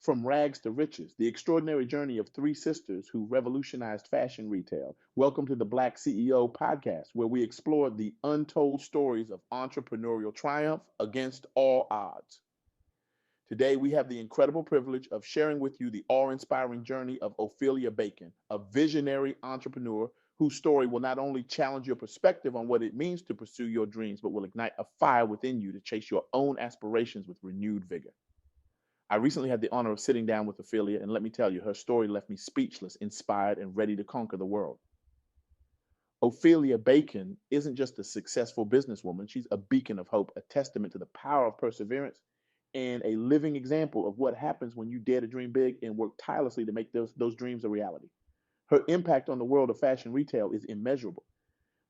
From Rags to Riches, the extraordinary journey of three sisters who revolutionized fashion retail. Welcome to the Black CEO Podcast, where we explore the untold stories of entrepreneurial triumph against all odds. Today, we have the incredible privilege of sharing with you the awe-inspiring journey of Ophelia Bakon, a visionary entrepreneur whose story will not only challenge your perspective on what it means to pursue your dreams, but will ignite a fire within you to chase your own aspirations with renewed vigor. I recently had the honor of sitting down with Ophelia, and let me tell you, her story left me speechless, inspired, and ready to conquer the world. Ophelia Bakon isn't just a successful businesswoman, she's a beacon of hope, a testament to the power of perseverance, and a living example of what happens when you dare to dream big and work tirelessly to make those dreams a reality. Her impact on the world of fashion retail is immeasurable,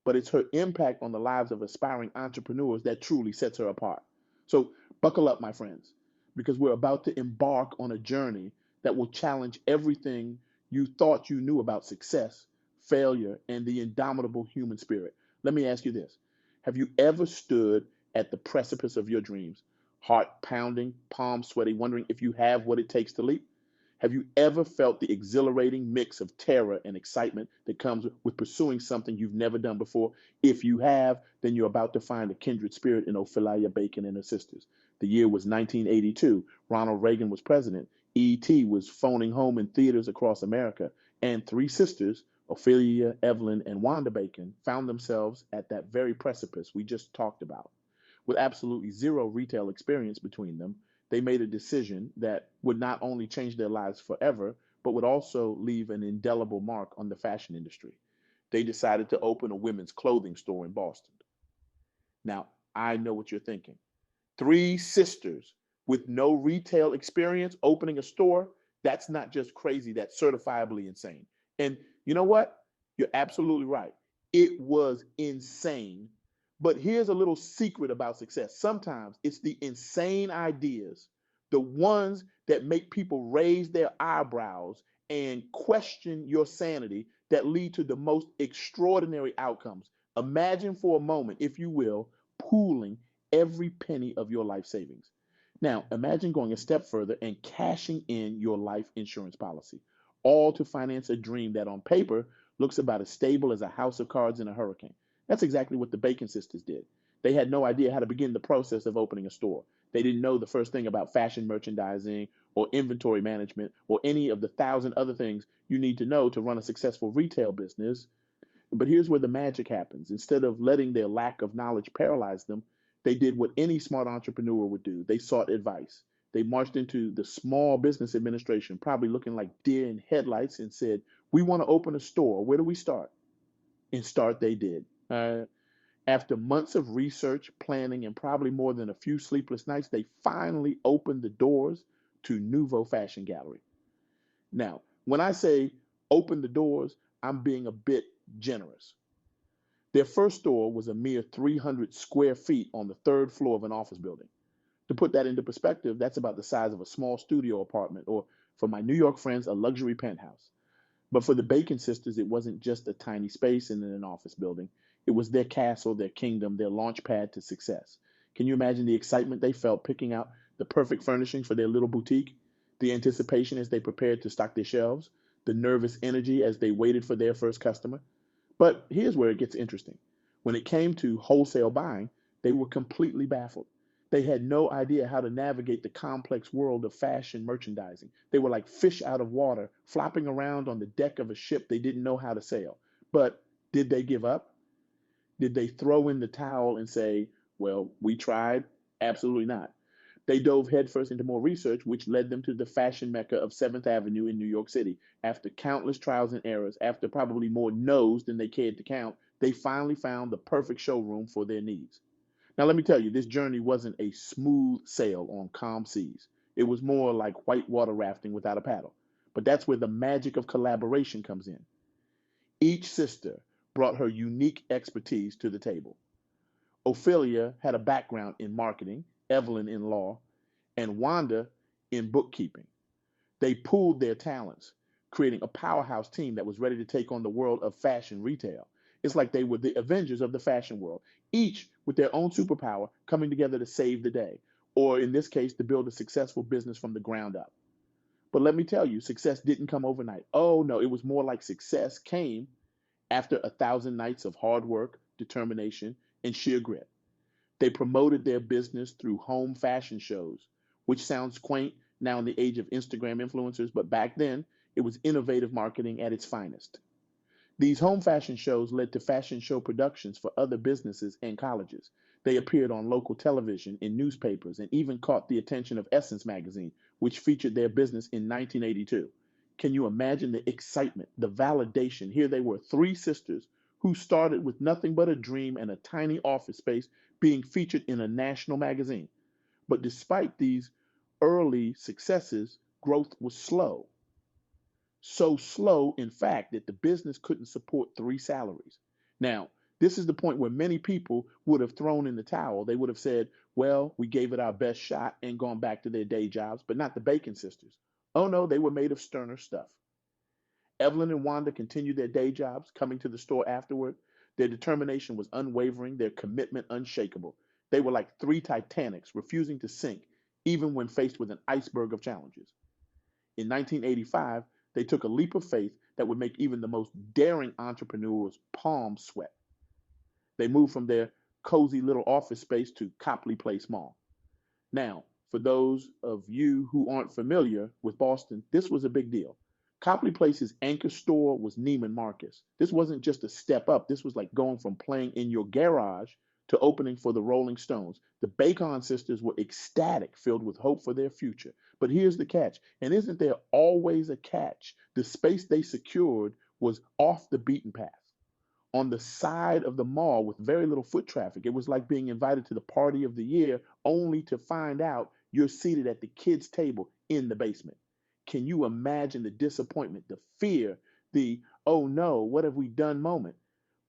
but it's her impact on the lives of aspiring entrepreneurs that truly sets her apart. So buckle up, my friends, because we're about to embark on a journey that will challenge everything you thought you knew about success, failure, and the indomitable human spirit. Let me ask you this. Have you ever stood at the precipice of your dreams, heart pounding, palms sweaty, wondering if you have what it takes to leap? Have you ever felt the exhilarating mix of terror and excitement that comes with pursuing something you've never done before? If you have, then you're about to find a kindred spirit in Ophelia Bakon and her sisters. The year was 1982. Ronald Reagan was president. E.T. was phoning home in theaters across America. And three sisters, Ophelia, Evelyn, and Wanda Bakon, found themselves at that very precipice we just talked about. With absolutely zero retail experience between them, they made a decision that would not only change their lives forever, but would also leave an indelible mark on the fashion industry. They decided to open a women's clothing store in Boston. Now, I know what you're thinking. Three sisters with no retail experience opening a store, that's not just crazy, that's certifiably insane. And you know what? You're absolutely right. It was insane. But here's a little secret about success. Sometimes it's the insane ideas, the ones that make people raise their eyebrows and question your sanity, that lead to the most extraordinary outcomes. Imagine for a moment, if you will, pooling every penny of your life savings. Now, imagine going a step further and cashing in your life insurance policy, all to finance a dream that on paper looks about as stable as a house of cards in a hurricane. That's exactly what the Bakon sisters did. They had no idea how to begin the process of opening a store. They didn't know the first thing about fashion merchandising or inventory management or any of the thousand other things you need to know to run a successful retail business. But here's where the magic happens. Instead of letting their lack of knowledge paralyze them, they did what any smart entrepreneur would do. They sought advice. They marched into the Small Business Administration, probably looking like deer in headlights, and said, "We want to open a store. Where do we start?" And start they did. After months of research, planning, and probably more than a few sleepless nights, they finally opened the doors to Nouveau Fashion Gallery. Now, when I say open the doors, I'm being a bit generous. Their first store was a mere 300 square feet on the third floor of an office building. To put that into perspective, that's about the size of a small studio apartment, or for my New York friends, a luxury penthouse. But for the Bakon sisters, it wasn't just a tiny space in an office building. It was their castle, their kingdom, their launch pad to success. Can you imagine the excitement they felt picking out the perfect furnishing for their little boutique? The anticipation as they prepared to stock their shelves? The nervous energy as they waited for their first customer? But here's where it gets interesting. When it came to wholesale buying, they were completely baffled. They had no idea how to navigate the complex world of fashion merchandising. They were like fish out of water, flopping around on the deck of a ship they didn't know how to sail. But did they give up? Did they throw in the towel and say, "Well, we tried"? Absolutely not. They dove headfirst into more research, which led them to the fashion mecca of 7th Avenue in New York City. After countless trials and errors, after probably more no's than they cared to count, they finally found the perfect showroom for their needs. Now, let me tell you, this journey wasn't a smooth sail on calm seas. It was more like whitewater rafting without a paddle. But that's where the magic of collaboration comes in. Each sister brought her unique expertise to the table. Ophelia had a background in marketing, Evelyn in law, and Wanda in bookkeeping. They pooled their talents, creating a powerhouse team that was ready to take on the world of fashion retail. It's like they were the Avengers of the fashion world, each with their own superpower coming together to save the day, or in this case, to build a successful business from the ground up. But let me tell you, success didn't come overnight. Oh, no, it was more like success came after 1,000 nights of hard work, determination, and sheer grit. They promoted their business through home fashion shows, which sounds quaint now in the age of Instagram influencers, but back then it was innovative marketing at its finest. These home fashion shows led to fashion show productions for other businesses and colleges. They appeared on local television, in newspapers, and even caught the attention of Essence magazine, which featured their business in 1982. Can you imagine the excitement, the validation? Here they were, three sisters who started with nothing but a dream and a tiny office space being featured in a national magazine. But despite these early successes, growth was slow. So slow, in fact, that the business couldn't support three salaries. Now, this is the point where many people would have thrown in the towel. They would have said, well, we gave it our best shot and gone back to their day jobs, but not the Bakon sisters. Oh no, they were made of sterner stuff. Evelyn and Wanda continued their day jobs, coming to the store afterward. Their determination was unwavering, their commitment unshakable. They were like three Titanics, refusing to sink, even when faced with an iceberg of challenges. In 1985, they took a leap of faith that would make even the most daring entrepreneurs' palms sweat. They moved from their cozy little office space to Copley Place Mall. Now, for those of you who aren't familiar with Boston, this was a big deal. Copley Place's anchor store was Neiman Marcus. This wasn't just a step up. This was like going from playing in your garage to opening for the Rolling Stones. The Bakon sisters were ecstatic, filled with hope for their future. But here's the catch, and isn't there always a catch? The space they secured was off the beaten path, on the side of the mall with very little foot traffic. It was like being invited to the party of the year only to find out you're seated at the kids' table in the basement. Can you imagine the disappointment, the fear, the oh no, what have we done moment?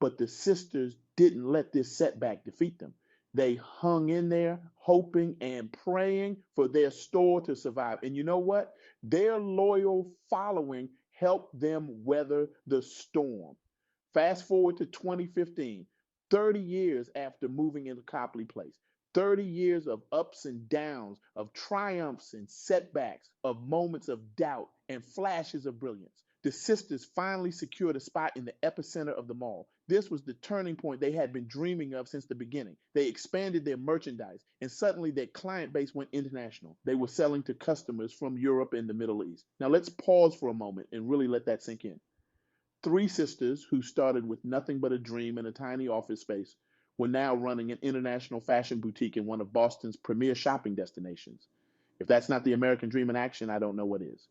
But the sisters didn't let this setback defeat them. They hung in there, hoping and praying for their store to survive. And you know what? Their loyal following helped them weather the storm. Fast forward to 2015, 30 years after moving into Copley Place, 30 years of ups and downs, of triumphs and setbacks, of moments of doubt and flashes of brilliance. The sisters finally secured a spot in the epicenter of the mall. This was the turning point they had been dreaming of since the beginning. They expanded their merchandise, and suddenly their client base went international. They were selling to customers from Europe and the Middle East. Now let's pause for a moment and really let that sink in. Three sisters who started with nothing but a dream in a tiny office space were now running an international fashion boutique in one of Boston's premier shopping destinations. If that's not the American dream in action, I don't know what is.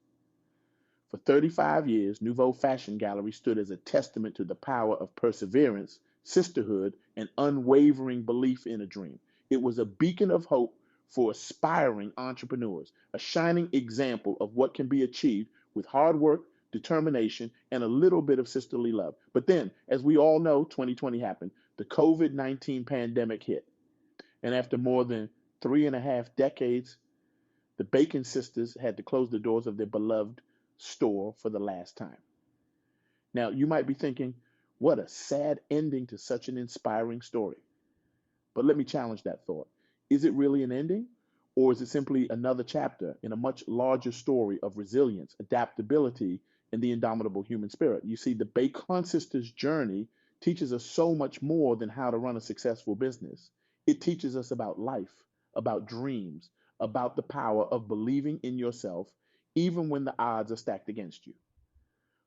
For 35 years, Nouveau Fashion Gallery stood as a testament to the power of perseverance, sisterhood, and unwavering belief in a dream. It was a beacon of hope for aspiring entrepreneurs, a shining example of what can be achieved with hard work, determination, and a little bit of sisterly love. But then, as we all know, 2020 happened. The COVID-19 pandemic hit. And after more than 3.5 decades, the Bakon sisters had to close the doors of their beloved store for the last time. Now, you might be thinking, what a sad ending to such an inspiring story. But let me challenge that thought. Is it really an ending? Or is it simply another chapter in a much larger story of resilience, adaptability, and the indomitable human spirit? You see, the Bakon sisters' journey teaches us so much more than how to run a successful business. It teaches us about life, about dreams, about the power of believing in yourself, even when the odds are stacked against you.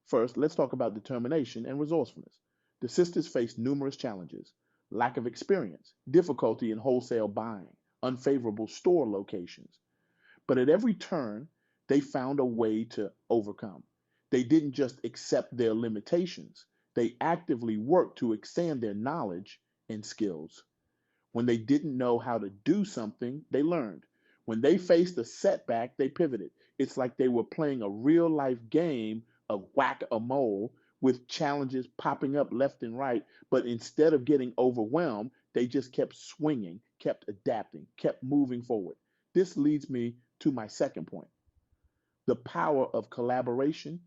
First, let's talk about determination and resourcefulness. The sisters faced numerous challenges: lack of experience, difficulty in wholesale buying, unfavorable store locations. But at every turn, they found a way to overcome. They didn't just accept their limitations, they actively worked to expand their knowledge and skills. When they didn't know how to do something, they learned. When they faced a setback, they pivoted. It's like they were playing a real life game of whack-a-mole with challenges popping up left and right. But instead of getting overwhelmed, they just kept swinging, kept adapting, kept moving forward. This leads me to my second point: the power of collaboration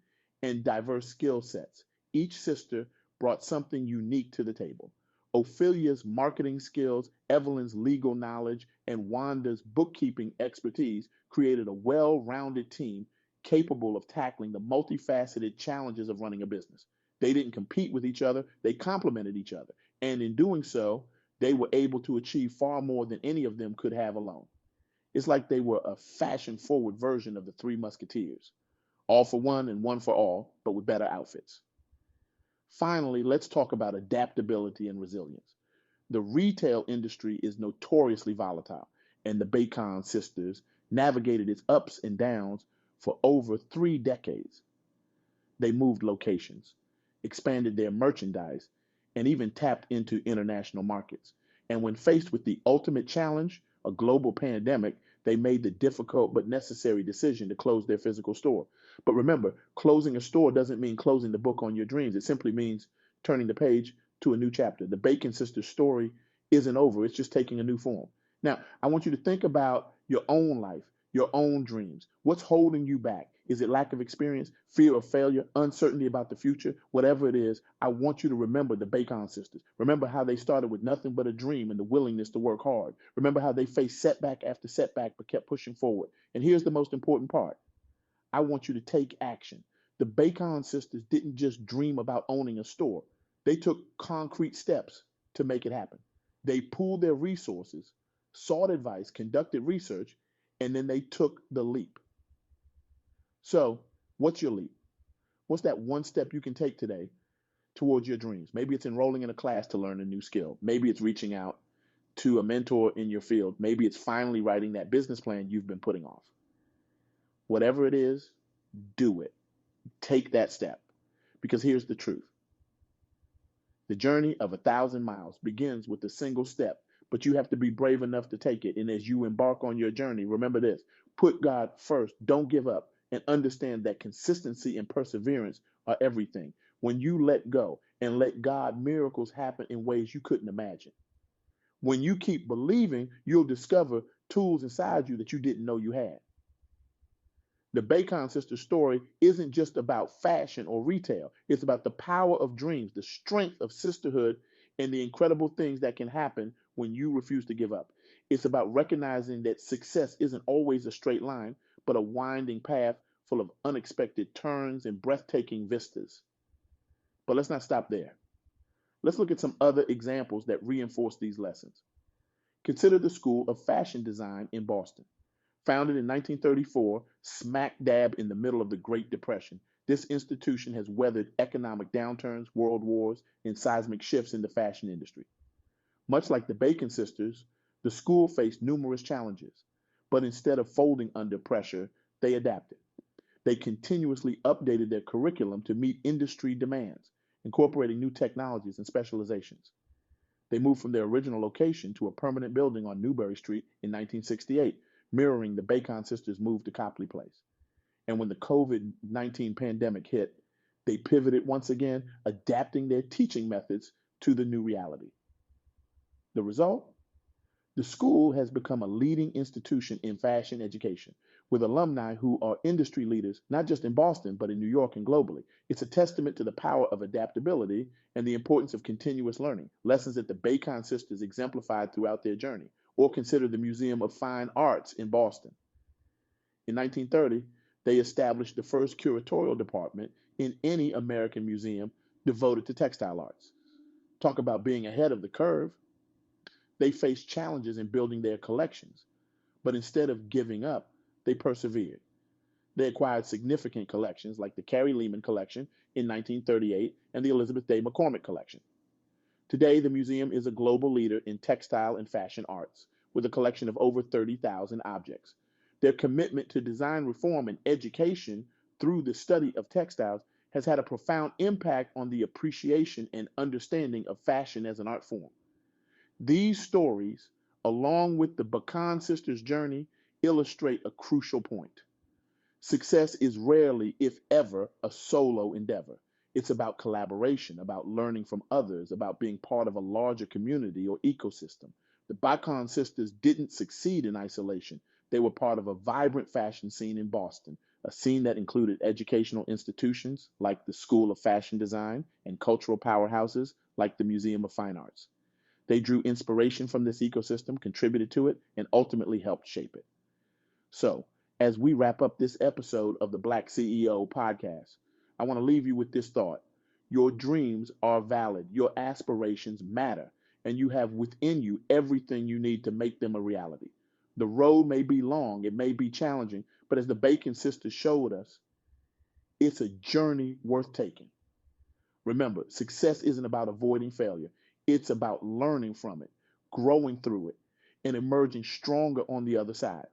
and diverse skill sets. Each sister brought something unique to the table. Ophelia's marketing skills, Evelyn's legal knowledge, and Wanda's bookkeeping expertise created a well rounded team, capable of tackling the multifaceted challenges of running a business. They didn't compete with each other, they complemented each other. And in doing so, they were able to achieve far more than any of them could have alone. It's like they were a fashion forward version of the Three Musketeers, all for one and one for all, but with better outfits. Finally, let's talk about adaptability and resilience. The retail industry is notoriously volatile, and the Bakon sisters navigated its ups and downs for over 3 decades. They moved locations, expanded their merchandise, and even tapped into international markets. And when faced with the ultimate challenge, a global pandemic, they made the difficult but necessary decision to close their physical store. But remember, closing a store doesn't mean closing the book on your dreams. It simply means turning the page to a new chapter. The Bacon sisters story isn't over, it's just taking a new form. Now, I want you to think about your own life, your own dreams. What's holding you back? Is it lack of experience, fear of failure, uncertainty about the future? Whatever it is, I want you to remember the Bakon sisters. Remember how they started with nothing but a dream and the willingness to work hard. Remember how they faced setback after setback but kept pushing forward. And here's the most important part. I want you to take action. The Bakon sisters didn't just dream about owning a store. They took concrete steps to make it happen. They pooled their resources, sought advice, conducted research, and then they took the leap. So, what's your leap? What's that one step you can take today towards your dreams? Maybe it's enrolling in a class to learn a new skill. Maybe it's reaching out to a mentor in your field. Maybe it's finally writing that business plan you've been putting off. Whatever it is, do it. Take that step. Because here's the truth. The journey of 1,000 miles begins with a single step, but you have to be brave enough to take it. And as you embark on your journey, remember this: put God first, don't give up, and understand that consistency and perseverance are everything. When you let go and let God, miracles happen in ways you couldn't imagine. When you keep believing, you'll discover tools inside you that you didn't know you had. The Bakon sisters story isn't just about fashion or retail. It's about the power of dreams, the strength of sisterhood, and the incredible things that can happen when you refuse to give up. It's about recognizing that success isn't always a straight line, but a winding path full of unexpected turns and breathtaking vistas. But let's not stop there. Let's look at some other examples that reinforce these lessons. Consider the School of Fashion Design in Boston. Founded in 1934, smack dab in the middle of the Great Depression, this institution has weathered economic downturns, world wars, and seismic shifts in the fashion industry. Much like the Bakon sisters, the school faced numerous challenges, but instead of folding under pressure, they adapted. They continuously updated their curriculum to meet industry demands, incorporating new technologies and specializations. They moved from their original location to a permanent building on Newbury Street in 1968, mirroring the Bakon sisters' move to Copley Place. And when the COVID-19 pandemic hit, they pivoted once again, adapting their teaching methods to the new reality. The result? The school has become a leading institution in fashion education, with alumni who are industry leaders, not just in Boston, but in New York and globally. It's a testament to the power of adaptability and the importance of continuous learning, lessons that the Bakon sisters exemplified throughout their journey. Or consider the Museum of Fine Arts in Boston. In 1930, they established the first curatorial department in any American museum devoted to textile arts. Talk about being ahead of the curve. They faced challenges in building their collections, but instead of giving up, they persevered. They acquired significant collections like the Carrie Lehman collection in 1938 and the Elizabeth Day McCormick collection. Today, the museum is a global leader in textile and fashion arts, with a collection of over 30,000 objects. Their commitment to design reform and education through the study of textiles has had a profound impact on the appreciation and understanding of fashion as an art form. These stories, along with the Bakon sisters' journey, illustrate a crucial point. Success is rarely, if ever, a solo endeavor. It's about collaboration, about learning from others, about being part of a larger community or ecosystem. The Bakon sisters didn't succeed in isolation. They were part of a vibrant fashion scene in Boston, a scene that included educational institutions like the School of Fashion Design and cultural powerhouses like the Museum of Fine Arts. They drew inspiration from this ecosystem, contributed to it, and ultimately helped shape it. So, as we wrap up this episode of the Black CEO podcast. I want to leave you with this thought. Your dreams are valid, your aspirations matter, and you have within you everything you need to make them a reality. The road may be long, it may be challenging, but as the Bakon sisters showed us, it's a journey worth taking. Remember, success isn't about avoiding failure, it's about learning from it, growing through it, and emerging stronger on the other side.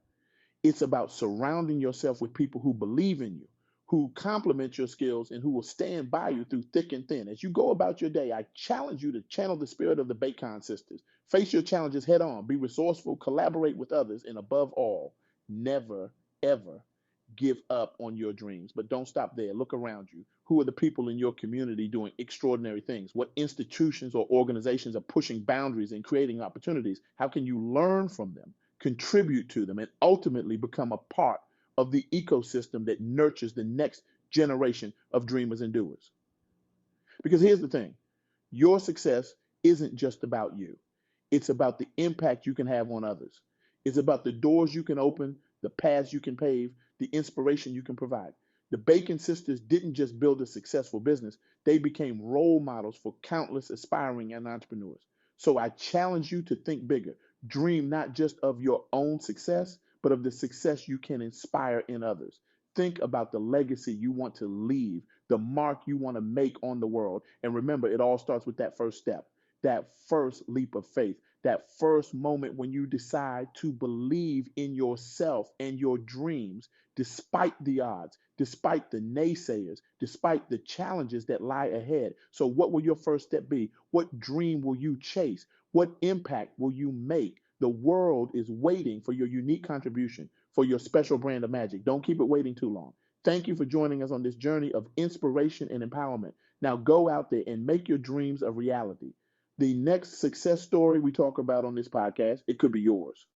It's about surrounding yourself with people who believe in you, who complement your skills, and who will stand by you through thick and thin. As you go about your day, I challenge you to channel the spirit of the Bakon sisters. Face your challenges head on, be resourceful, collaborate with others, and above all, never, ever give up on your dreams. But don't stop there. Look around you. Who are the people in your community doing extraordinary things? What institutions or organizations are pushing boundaries and creating opportunities? How can you learn from them, contribute to them, and ultimately become a part of the ecosystem that nurtures the next generation of dreamers and doers? Because here's the thing, your success isn't just about you, it's about the impact you can have on others. It's about the doors you can open, the paths you can pave, the inspiration you can provide. The Bakon sisters didn't just build a successful business, they became role models for countless aspiring and entrepreneurs. So I challenge you to think bigger. Dream not just of your own success, but of the success you can inspire in others. Think about the legacy you want to leave, the mark you want to make on the world. And remember, it all starts with that first step, that first leap of faith, that first moment when you decide to believe in yourself and your dreams, despite the odds, despite the naysayers, despite the challenges that lie ahead. So, what will your first step be? What dream will you chase? What impact will you make? The world is waiting for your unique contribution, for your special brand of magic. Don't keep it waiting too long. Thank you for joining us on this journey of inspiration and empowerment. Now go out there and make your dreams a reality. The next success story we talk about on this podcast, it could be yours.